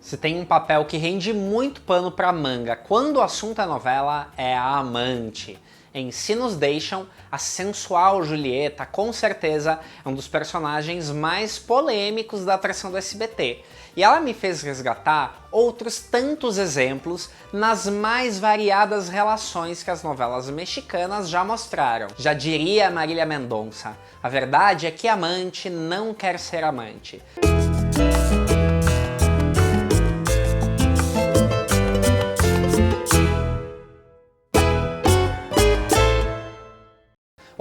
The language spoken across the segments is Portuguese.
Se tem um papel que rende muito pano pra manga quando o assunto é novela, é a amante. Em Se Nos Deixam, a sensual Julieta, com certeza, é um dos personagens mais polêmicos da atração do SBT. E ela me fez resgatar outros tantos exemplos nas mais variadas relações que as novelas mexicanas já mostraram. Já diria Marília Mendonça, a verdade é que amante não quer ser amante.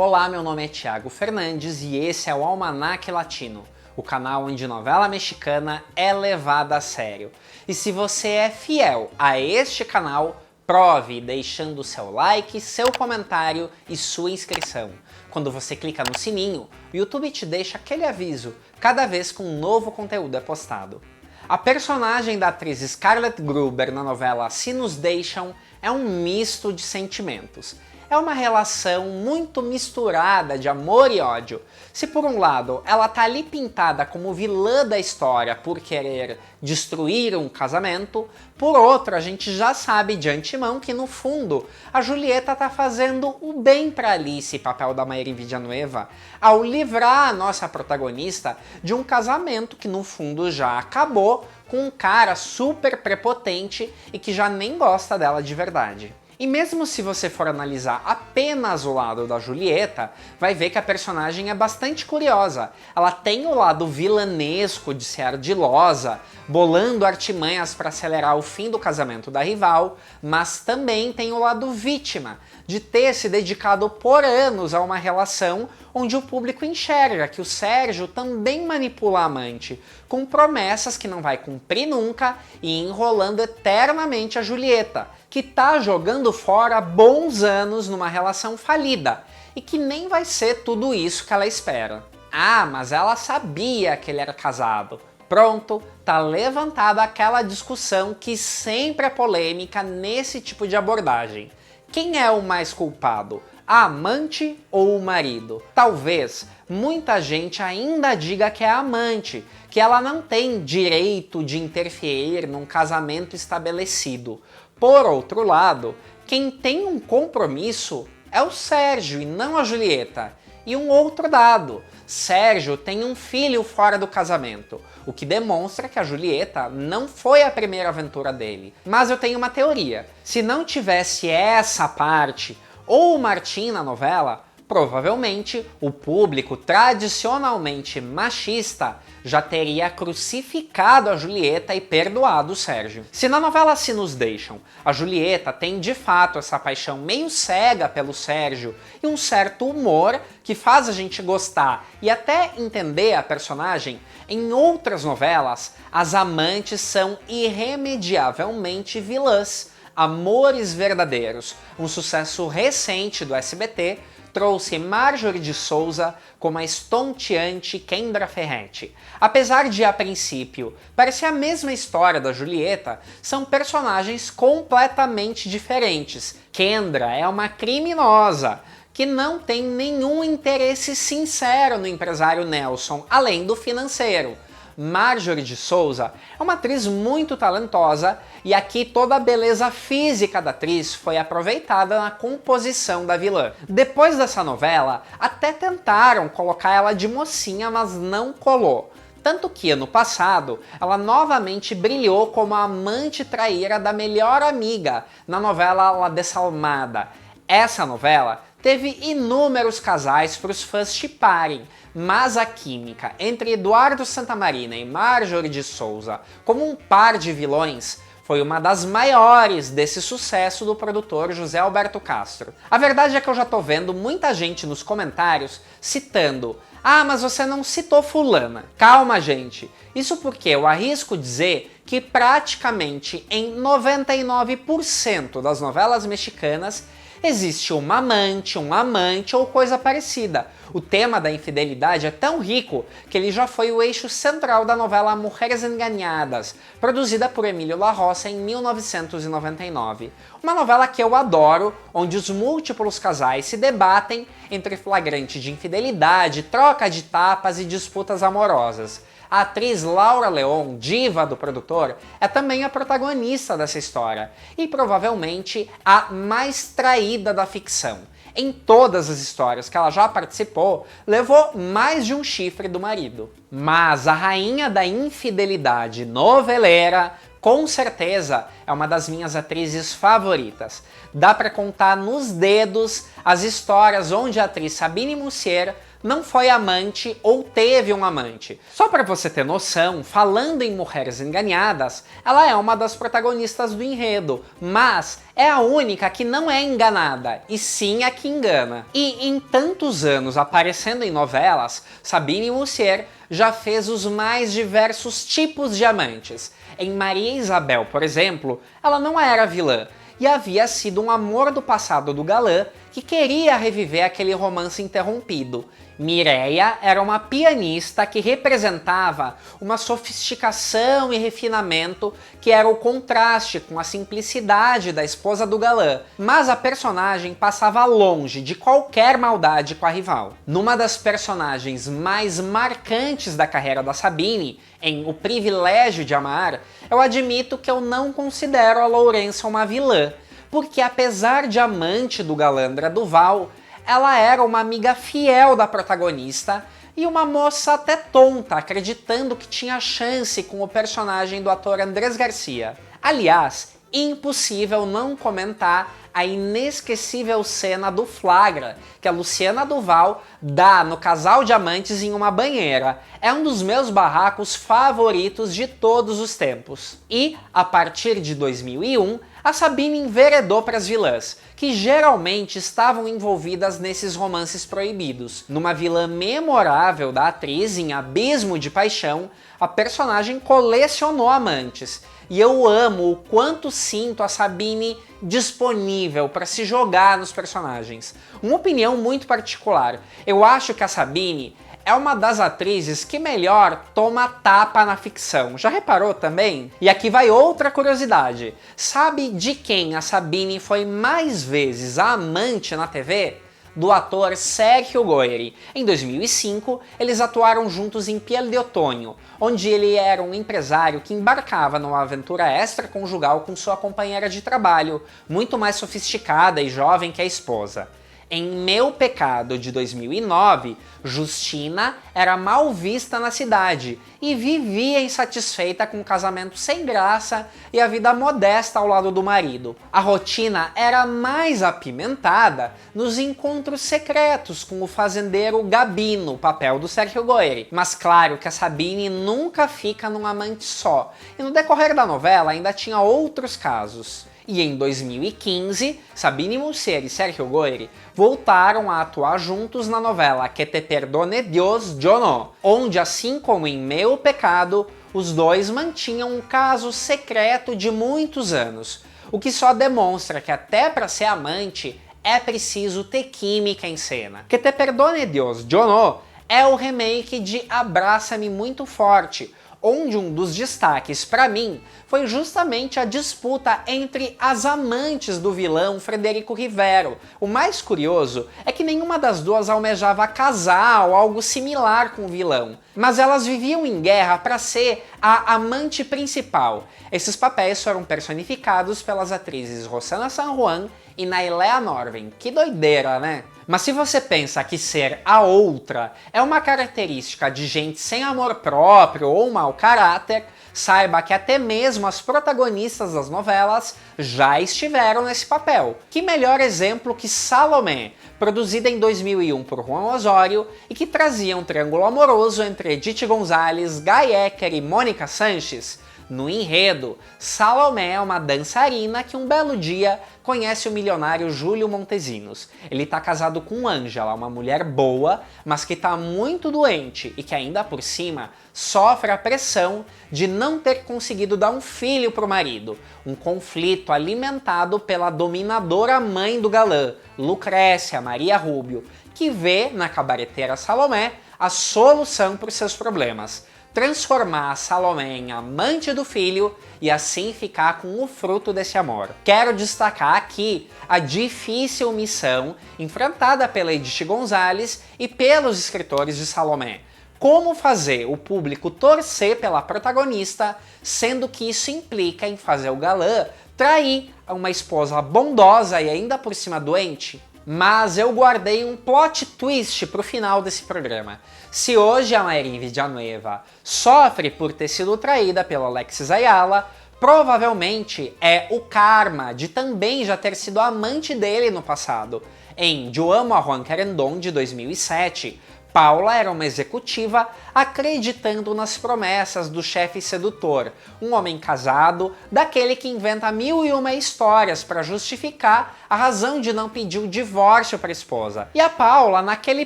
Olá, meu nome é Thiago Fernandes e esse é o Almanac Latino, o canal onde novela mexicana é levada a sério. E se você é fiel a este canal, prove deixando seu like, seu comentário e sua inscrição. Quando você clica no sininho, o YouTube te deixa aquele aviso cada vez que um novo conteúdo é postado. A personagem da atriz Scarlett Gruber na novela Se Nos Deixam é um misto de sentimentos. É uma relação muito misturada de amor e ódio. Se por um lado ela tá ali pintada como vilã da história por querer destruir um casamento, por outro a gente já sabe de antemão que no fundo a Julieta tá fazendo o bem pra Alice, papel da Mayrin Villanueva, ao livrar a nossa protagonista de um casamento que no fundo já acabou com um cara super prepotente e que já nem gosta dela de verdade. E mesmo se você for analisar apenas o lado da Julieta, vai ver que a personagem é bastante curiosa. Ela tem o lado vilanesco de ser ardilosa, bolando artimanhas para acelerar o fim do casamento da rival, mas também tem o lado vítima, de ter se dedicado por anos a uma relação onde o público enxerga que o Sérgio também manipula a amante, com promessas que não vai cumprir nunca e enrolando eternamente a Julieta, que tá jogando fora bons anos numa relação falida e que nem vai ser tudo isso que ela espera. Ah, mas ela sabia que ele era casado. Pronto, tá levantada aquela discussão que sempre é polêmica nesse tipo de abordagem. Quem é o mais culpado? A amante ou o marido? Talvez muita gente ainda diga que é a amante, que ela não tem direito de interferir num casamento estabelecido. Por outro lado, quem tem um compromisso é o Sérgio e não a Julieta. E um outro dado, Sérgio tem um filho fora do casamento, o que demonstra que a Julieta não foi a primeira aventura dele. Mas eu tenho uma teoria, se não tivesse essa parte, ou o Martim na novela, provavelmente o público tradicionalmente machista já teria crucificado a Julieta e perdoado o Sérgio. Se na novela Se Nos Deixam, a Julieta tem de fato essa paixão meio cega pelo Sérgio e um certo humor que faz a gente gostar e até entender a personagem, em outras novelas as amantes são irremediavelmente vilãs. Amores Verdadeiros, um sucesso recente do SBT, trouxe Marjorie de Souza como a estonteante Kendra Ferretti. Apesar de, a princípio, parecer a mesma história da Julieta, são personagens completamente diferentes. Kendra é uma criminosa que não tem nenhum interesse sincero no empresário Nelson, além do financeiro. Marjorie de Souza é uma atriz muito talentosa e aqui toda a beleza física da atriz foi aproveitada na composição da vilã. Depois dessa novela, até tentaram colocar ela de mocinha, mas não colou. Tanto que ano passado, ela novamente brilhou como a amante traíra da melhor amiga na novela La Desalmada. Essa novela teve inúmeros casais para os fãs shipparem, mas a química entre Eduardo Santamarina e Marjorie de Souza como um par de vilões foi uma das maiores desse sucesso do produtor José Alberto Castro. A verdade é que eu já tô vendo muita gente nos comentários citando: ah, mas você não citou fulana. Calma, gente. Isso porque eu arrisco dizer que praticamente em 99% das novelas mexicanas existe uma amante, um amante ou coisa parecida. O tema da infidelidade é tão rico que ele já foi o eixo central da novela Mujeres Engañadas, produzida por Emílio La Roça em 1999. Uma novela que eu adoro, onde os múltiplos casais se debatem entre flagrante de infidelidade, troca de tapas e disputas amorosas. A atriz Laura Leon, diva do produtor, é também a protagonista dessa história e provavelmente a mais traída da ficção. Em todas as histórias que ela já participou, levou mais de um chifre do marido. Mas a rainha da infidelidade noveleira, com certeza, é uma das minhas atrizes favoritas. Dá pra contar nos dedos as histórias onde a atriz Sabine Musier não foi amante ou teve um amante. Só para você ter noção, falando em Mulheres Enganadas, ela é uma das protagonistas do enredo, mas é a única que não é enganada, e sim a que engana. E em tantos anos aparecendo em novelas, Sabine Musier já fez os mais diversos tipos de amantes. Em Maria Isabel, por exemplo, ela não era vilã, e havia sido um amor do passado do galã que queria reviver aquele romance interrompido. Mireia era uma pianista que representava uma sofisticação e refinamento que era o contraste com a simplicidade da esposa do galã, mas a personagem passava longe de qualquer maldade com a rival. Numa das personagens mais marcantes da carreira da Sabine, em O Privilégio de Amar, eu admito que eu não considero a Lourença uma vilã, porque apesar de amante do galã André Duval, ela era uma amiga fiel da protagonista e uma moça até tonta, acreditando que tinha chance com o personagem do ator Andrés Garcia. Aliás, impossível não comentar a inesquecível cena do flagra que a Luciana Duval dá no casal de amantes em uma banheira. É um dos meus barracos favoritos de todos os tempos. E, a partir de 2001, a Sabine enveredou para as vilãs, que geralmente estavam envolvidas nesses romances proibidos. Numa vilã memorável da atriz em Abismo de Paixão, a personagem colecionou amantes. E eu amo o quanto sinto a Sabine disponível para se jogar nos personagens. Uma opinião muito particular, eu acho que a Sabine é uma das atrizes que melhor toma tapa na ficção. Já reparou também? E aqui vai outra curiosidade. Sabe de quem a Sabine foi mais vezes a amante na TV? Do ator Sergio Goyri. Em 2005, eles atuaram juntos em Piel de Otoño, onde ele era um empresário que embarcava numa aventura extraconjugal com sua companheira de trabalho, muito mais sofisticada e jovem que a esposa. Em Meu Pecado, de 2009, Justina era mal vista na cidade e vivia insatisfeita com o casamento sem graça e a vida modesta ao lado do marido. A rotina era mais apimentada nos encontros secretos com o fazendeiro Gabino, papel do Sergio Goyri. Mas claro que a Sabine nunca fica num amante só, e no decorrer da novela ainda tinha outros casos. E em 2015, Sabine Musier e Sergio Goyri voltaram a atuar juntos na novela Que te perdone Dios, yo no, onde, assim como em Meu Pecado, os dois mantinham um caso secreto de muitos anos, o que só demonstra que até para ser amante é preciso ter química em cena. Que te perdone Dios, yo no é o remake de Abraça-me Muito Forte, onde um dos destaques para mim foi justamente a disputa entre as amantes do vilão Frederico Rivero. O mais curioso é que nenhuma das duas almejava casar ou algo similar com o vilão, mas elas viviam em guerra para ser a amante principal. Esses papéis foram personificados pelas atrizes Rossana San Juan e Nailea Norvin. Que doideira, né? Mas se você pensa que ser a outra é uma característica de gente sem amor próprio ou mau caráter, saiba que até mesmo as protagonistas das novelas já estiveram nesse papel. Que melhor exemplo que Salomé, produzida em 2001 por Juan Osório e que trazia um triângulo amoroso entre Edith Gonzalez, Guy Ecker e Mônica Sanches. No enredo, Salomé é uma dançarina que um belo dia conhece o milionário Júlio Montesinos. Ele está casado com Ângela, uma mulher boa, mas que está muito doente e que ainda por cima sofre a pressão de não ter conseguido dar um filho para o marido. Um conflito alimentado pela dominadora mãe do galã, Lucrécia Maria Rubio, que vê na cabareteira Salomé a solução para os seus problemas. Transformar a Salomé em amante do filho e assim ficar com o fruto desse amor. Quero destacar aqui a difícil missão enfrentada pela Edith Gonzalez e pelos escritores de Salomé. como fazer o público torcer pela protagonista, sendo que isso implica em fazer o galã trair uma esposa bondosa e ainda por cima doente? Mas eu guardei um plot twist pro final desse programa. Se hoje a Mayrin Villanueva sofre por ter sido traída pelo Alexis Ayala, provavelmente é o karma de também já ter sido amante dele no passado. Em Yo Amo a Juan Querendón, de 2007, Paula era uma executiva acreditando nas promessas do chefe sedutor, um homem casado, daquele que inventa 1001 histórias para justificar a razão de não pedir o divórcio para a esposa. E a Paula naquele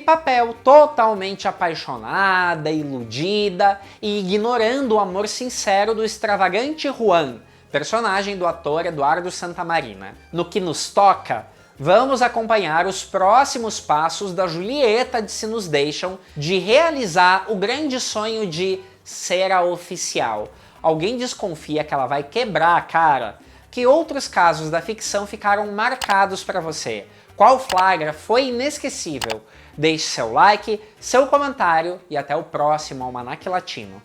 papel totalmente apaixonada, iludida e ignorando o amor sincero do extravagante Juan, personagem do ator Eduardo Santamarina. No que nos toca, vamos acompanhar os próximos passos da Julieta de Se Nos Deixam de realizar o grande sonho de ser a oficial. Alguém desconfia que ela vai quebrar a cara? Que outros casos da ficção ficaram marcados para você? Qual flagra foi inesquecível? Deixe seu like, seu comentário e até o próximo Almanac Latino.